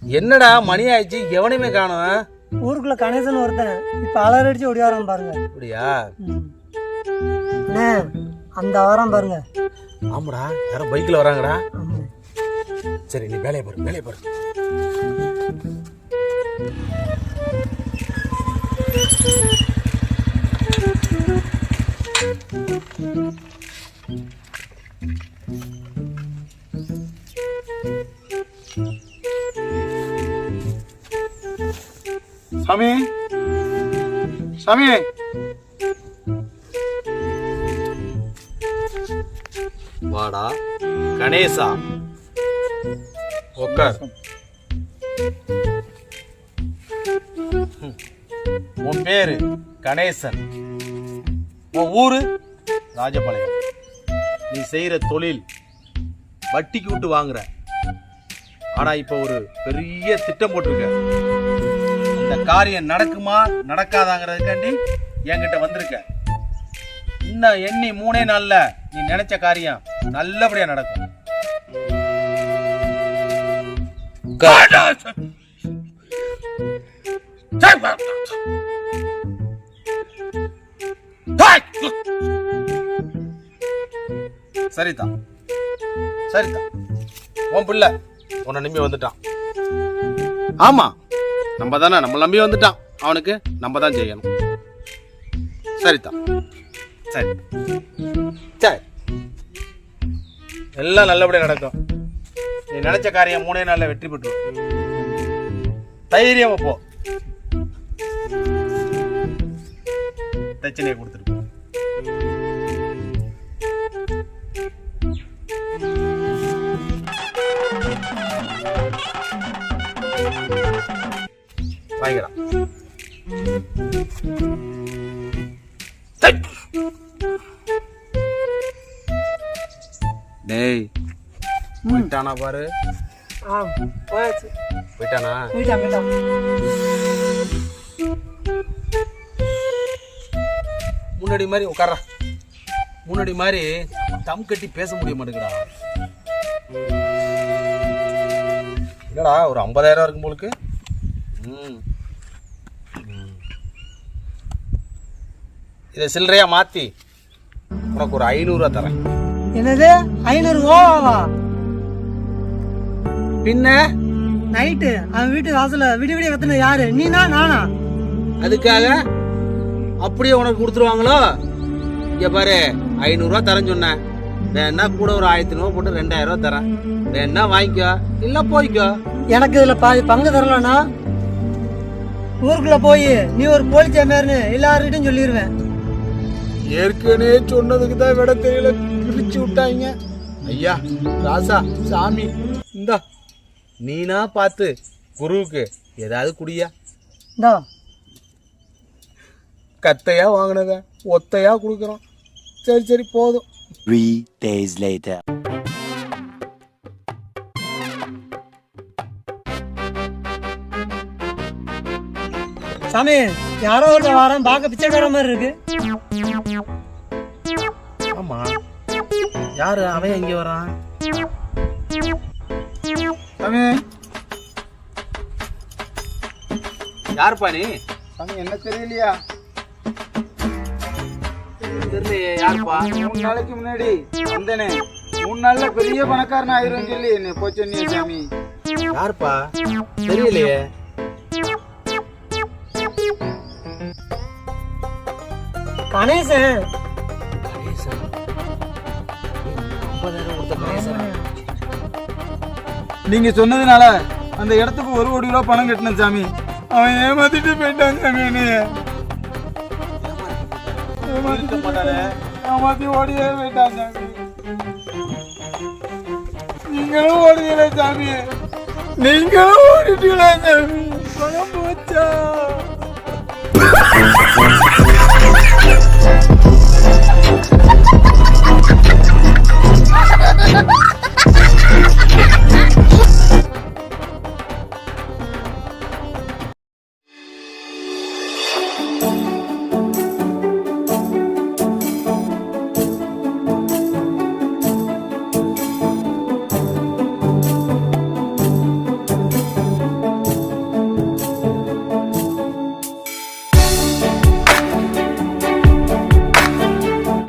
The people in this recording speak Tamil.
என்னடா மணி ஆயிடுச்சு, எவனையுமே காணோம். ஊருக்குள்ள கணேசன் ஒருத்தன் இப்ப அலர் அடிச்சு ஓடி வரான் பாருங்க. அப்படியா? அண்ணே அந்த வாரம் பாருங்க. ஆமாடா, யாரோ பைக்ல வராங்கடா. சரி நீ வேலையை பாரு, வேலையை பாரு. சாமி, சாமி, வாடா கணேசா, உட்கார். உன் பேரு கணேசன், உன் ஊரு ராஜபாளையம். நீ செய்யற தொழில் வட்டிக்கு விட்டு வாங்குற. ஆனா இப்ப ஒரு பெரிய திட்டம் போட்டிருக்க. இந்த காரியம் நடக்குமா நடக்காதாங்கிறதுக்காண்டி என்கிட்ட வந்திருக்க. இன்னும் எண்ணி 3 நாள்ல நீ நினைச்ச காரியம் நல்லபடியா நடக்கும். சரிதான், சரிதான். உன் பிள்ளை உன்னை நம்பி வந்துட்டான். ஆமா, நம்ம தானே, நம்ம நம்பி வந்துட்டான். அவனுக்கு நம்ம தான் செய்யணும். சரிதான், சரி சரி, எல்லாம் நல்லபடியா நடக்கும். நீ நினைச்ச காரியம் 3 நாள்ல வெற்றி பெற்று. தைரியமா போ. பிரச்சனையை கொடுத்துட்டு வாங்கிக்கலாம். டேய் போயிட்டானா பாரு. போயிட்டானா? முன்னாடி மாதிரி உட்கார, முன்னாடி மாதிரி தம் கட்டி பேச முடிய மாட்டேங்குடா. என்னடா ஒரு 50,000 இருக்கும் போலுக்கு. இதை சில்லறையா மாத்தி உனக்கு ஒரு 500 ரூபா தரேன். என்னது 500 ரூபாவா? பின்ன நைட்டு அவன் வீட்டு வாசல விடிய விடிய கத்துன யாரு? நீனா நானா? அதுக்காக அப்படியே உனக்கு கொடுத்துருவாங்களோ? இங்க பாரு, 500 ரூபா தரேன்னு சொன்னேன். வேணா கூட ஒரு 1500 ரூபா போட்டு 2000 ரூபா தரேன். வேணா வாங்கிக்கோ, இல்ல போய்க்கோ. எனக்கு இதுல பாதி பங்கு தரலனா ஊருக்குள்ள போய் நீ ஒரு போலீஸ் சேமர்னு எல்லார்கிட்டையும் சொல்லிடுவேன். ஏற்கனவே சொன்னதுக்கு தான் விட தெரியல, பிரிச்சு விட்டாங்க. ஐயா ராசா சாமி, இந்தா நீனா பார்த்து குருவுக்கு ஏதாவது குடியா. இந்தா கத்தையா வாங்கினத ஒத்தையா கொடுக்குறோம். சரி சரி போதும். 3 days later. சாமி, யாரோ ஒரு வாரம் பார்க்க பிச்சைக்கார மாதிரி இருக்கு. ஆமா, யாரு அவன் எங்க வரான்? சாமி, யாருப்பா நீ? சாமி என்ன தெரியலையா? தெரியலையே, யாருப்பா? 3 நாளைக்கு முன்னாடி வந்தனே, 3 நாள்ல பெரிய பணக்காரன் ஆயிரும் சொல்லி என்ன போச்சே சாமி. யாருப்பா தெரியலையே. கணேசன். நீங்க சொன்னதுனால அந்த இடத்துக்கு 1 கோடி ரூபாய் பணம் கட்டினேன் சாமி. அவன் ஏமாத்திட்டு போயிட்டான் சாமி. என்னைய ஏமாத்தி ஓடியே போயிட்டான் சாமி. நீங்களும் ஓடுதீங்களா சாமி? நீங்களும் ஓடிட்டீங்களா சாமி? பணம் போச்சா?